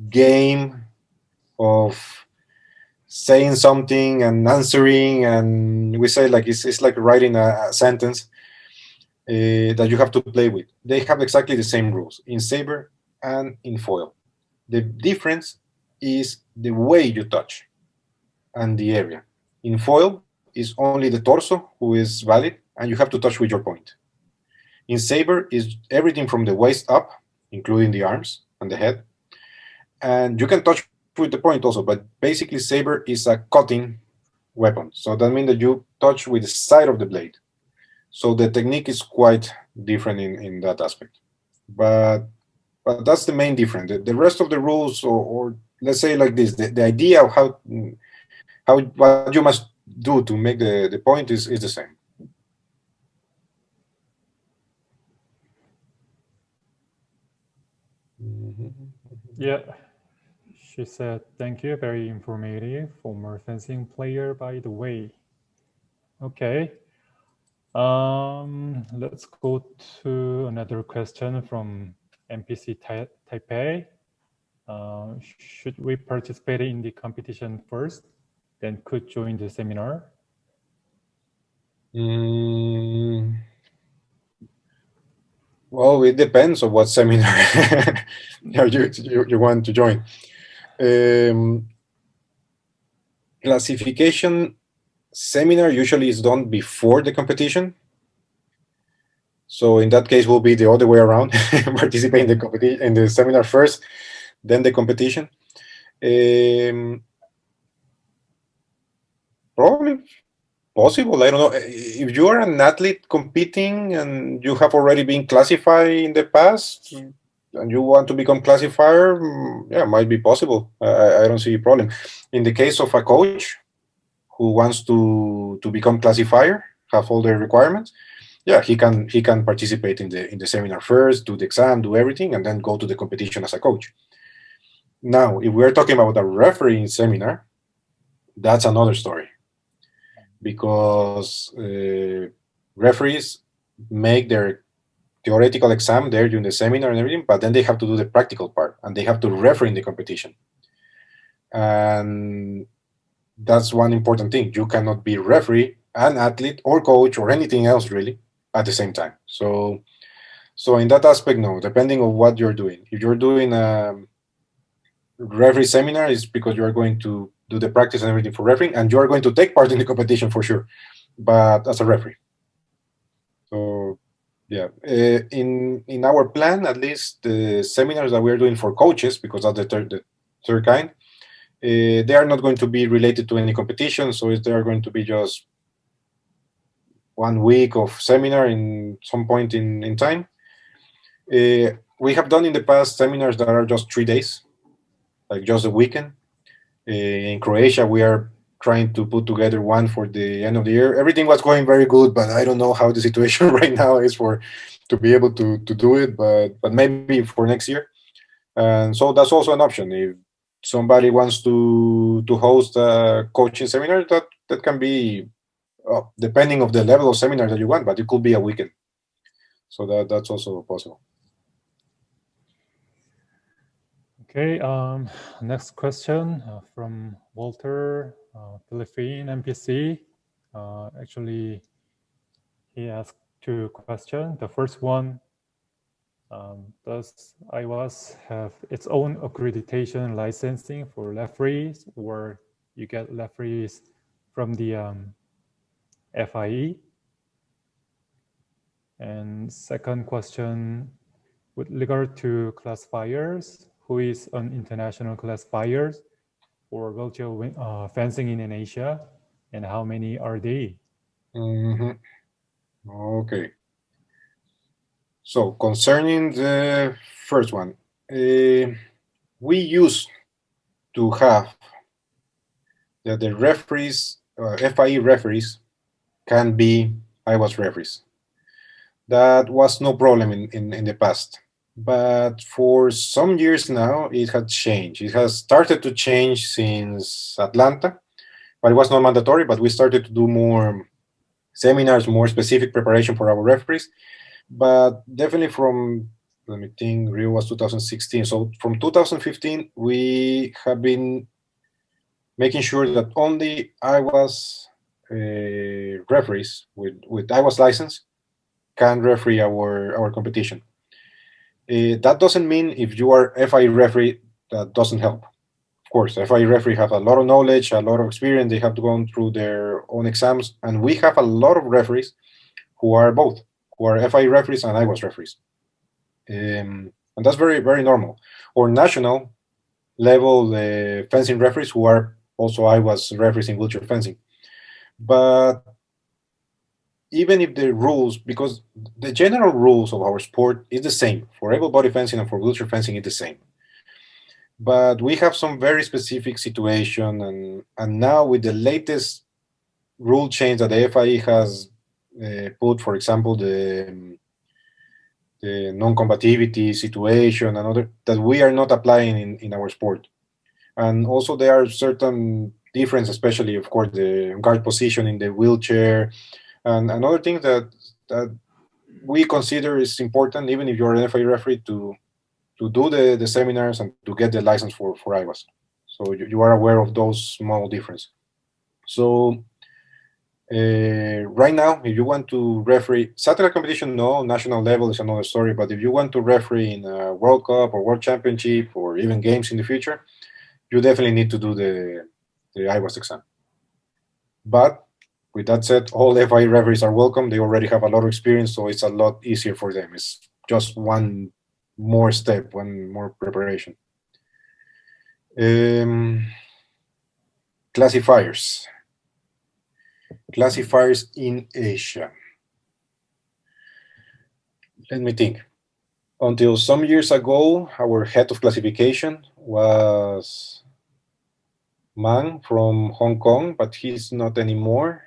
C: game of saying something and answering, and we say like it's like writing a sentence that you have to play with. They have exactly the same rules in Saber and in Foil. The difference is the way you touch and the area. In Foil, is only the torso who is valid, and you have to touch with your point. In Saber, is everything from the waist up, including the arms and the head. And you can touch with the point also, but basically Saber is a cutting weapon. So that means that you touch with the side of the blade. So the technique is quite different in that aspect. But that's the main difference. The rest of the rules, or let's say like this, the idea of how what you must do to make the point is the same.
B: Yeah, she said, thank you, very informative, former fencing player, by the way. Okay. Let's go to another question from NPC Taipei. Should we participate in the competition first, then could join the seminar?
C: Well, it depends on what seminar you want to join. Classification seminar usually is done before the competition. So in that case, will be the other way around: participate in the competition, in the seminar first, then the competition. Probably possible. I don't know. If you are an athlete competing and you have already been classified in the past, and you want to become classifier, yeah, might be possible. I don't see a problem. In the case of a coach who wants to become classifier, have all the requirements, yeah, he can participate in the seminar first, do the exam, do everything, and then go to the competition as a coach. Now, if we're talking about a refereeing seminar, that's another story, because referees make their theoretical exam there during the seminar and everything, but then they have to do the practical part, and they have to referee in the competition. And that's one important thing. You cannot be referee, an athlete, or coach, or anything else really at the same time. So in that aspect, no, depending on what you're doing. If you're doing a referee seminar, it's because you are going to do the practice and everything for refereeing, and you are going to take part in the competition for sure, but as a referee. So yeah, in our plan, at least the seminars that we're doing for coaches, because that's the third kind, they are not going to be related to any competition. So they are going to be just 1 week of seminar in some point in time. We have done in the past seminars that are just 3 days, like just a weekend. In Croatia, we are trying to put together one for the end of the year. Everything was going very good, but I don't know how the situation right now is to be able to do it, but maybe for next year. And so that's also an option. If somebody wants to host a coaching seminar, that can be, depending of the level of seminar that you want, but it could be a weekend. So that's also possible.
B: Okay, next question from Walter, Philippine NPC. Actually, he asked 2 questions. The first one, does IWAS have its own accreditation licensing for referees, or you get referees from the FIE? And second question, with regard to classifiers, who is an international classifier for virtual fencing in Asia, and how many are they?
C: Mm-hmm. Okay. So concerning the first one, we used to have that the referees, FIE referees, can be IWAS referees. That was no problem in the past. But for some years now, it had changed. It has started to change since Atlanta, but it was not mandatory, but we started to do more seminars, more specific preparation for our referees. But definitely from, let me think, Rio was 2016. So from 2015, we have been making sure that only IWAS referees with IWAS license can referee our competition. That doesn't mean if you are FI referee, that doesn't help. Of course, FI referee have a lot of knowledge, a lot of experience. They have to go through their own exams, and we have a lot of referees who are both, who are FI referees and IWAS referees, and that's very, very normal. Or national level fencing referees who are also IWAS referees in wheelchair fencing. But even if the rules, because the general rules of our sport is the same for able body fencing and for wheelchair fencing, is the same. But we have some very specific situation, and now with the latest rule change that the FIE has put, for example, the non-combativity situation and other that we are not applying in our sport. And also there are certain differences, especially of course the guard position in the wheelchair and other things that we consider is important, even if you're an FIE referee, to do the seminars and to get the license for IWAS. So you are aware of those small differences. So right now, if you want to referee satellite competition, no, national level is another story. But if you want to referee in a World Cup or World Championship or even games in the future, you definitely need to do the IWAS exam. But with that said, all FIE referees are welcome. They already have a lot of experience, so it's a lot easier for them. It's just one more step, one more preparation. Classifiers. Classifiers in Asia. Let me think. Until some years ago, our head of classification was Mang from Hong Kong, but he's not anymore.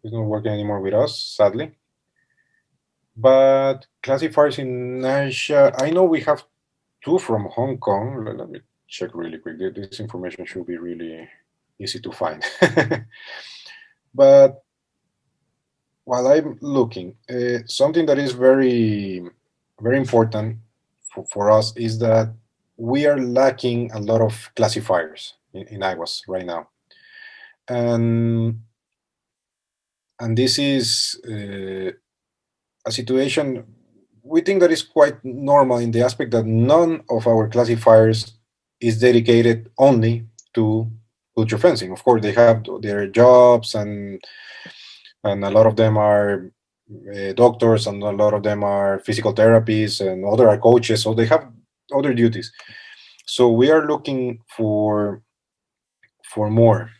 C: He's not working anymore with us, sadly. But classifiers in Asia, I know we have two from Hong Kong. Let me check really quick. This information should be really easy to find. But while I'm looking, something that is very, very important for us is that we are lacking a lot of classifiers in IWAS right now. And this is a situation we think that is quite normal in the aspect that none of our classifiers is dedicated only to wheelchair fencing. Of course, they have their jobs, and a lot of them are doctors, and a lot of them are physical therapists, and other are coaches, so they have other duties. So we are looking for more.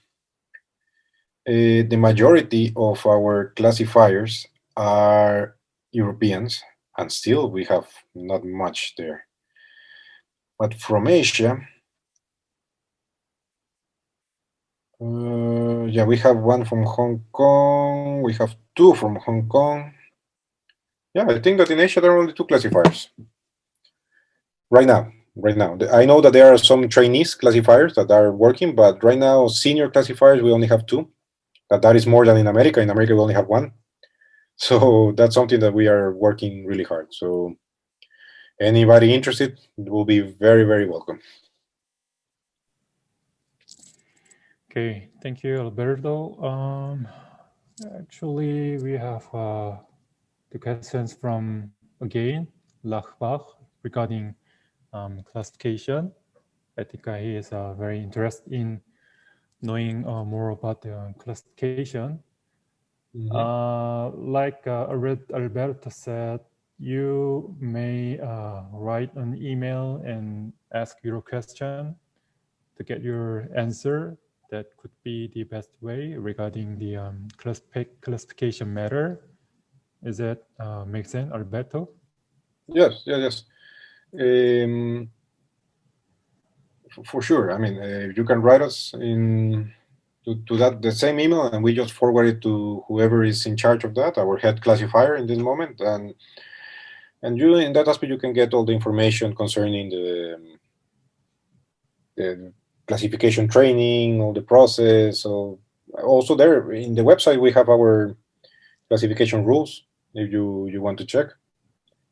C: The majority of our classifiers are Europeans, and still we have not much there. But from Asia, yeah, we have one from Hong Kong. We have two from Hong Kong. Yeah, I think that in Asia there are only two classifiers right now. Right now, I know that there are some trainees classifiers that are working, but right now senior classifiers we only have two. That is more than in America. In America we only have one. So that's something that we are working really hard. So anybody interested will be very, very welcome.
B: Okay, thank you, Alberto. Actually, we have the questions from, again, Lachbach regarding classification. I think he is very interested in knowing more about the classification. Like Alberto said, you may write an email and ask your question to get your answer. That could be the best way regarding the classification matter. Is that make sense, Alberto?
C: Yes, yes, yes. For sure. I mean, you can write us to that the same email, and we just forward it to whoever is in charge of that, our head classifier in this moment, and you in that aspect you can get all the information concerning the classification training, all the process. So also there in the website we have our classification rules if you want to check.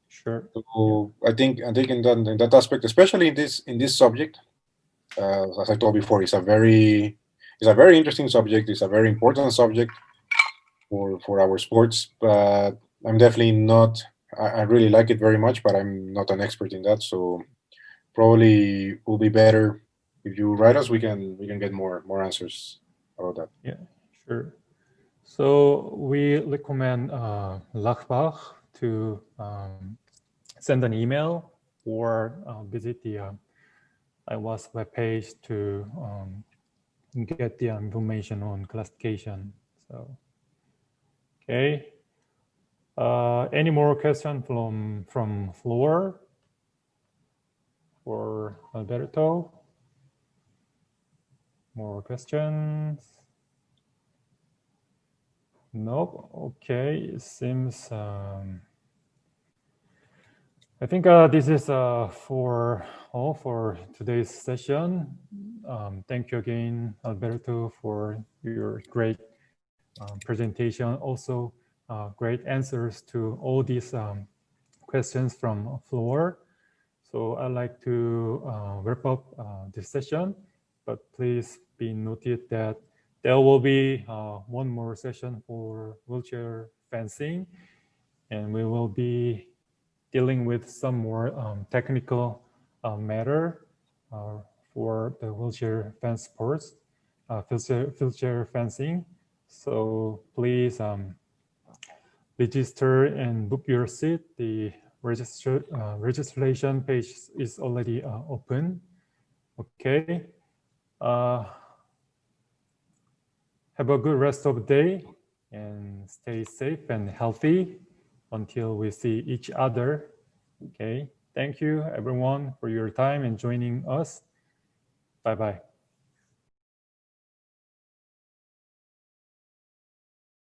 B: Sure.
C: So I think in that aspect, especially in this subject, as I told before, it's a very interesting subject. It's a very important subject for our sports. But I'm definitely not. I really like it very much, but I'm not an expert in that. So probably will be better if you write us. We can get more answers about that.
B: Yeah, sure. So we recommend Lachbach to send an email or visit the IWAS webpage to get the information on classification. So, okay. Any more questions from floor for Alberto? More questions? Nope. Okay. It seems. I think this is for all for today's session. Thank you again, Alberto, for your great presentation. Also, great answers to all these questions from floor. So I'd like to wrap up this session, but please be noted that there will be one more session for wheelchair fencing, and we will be dealing with some more technical matter for the wheelchair fence sports, wheelchair fencing. So please register and book your seat. The registration page is already open. Okay. Have a good rest of the day and stay safe and healthy until we see each other. Okay. Thank you everyone for your time and joining us. Bye-bye.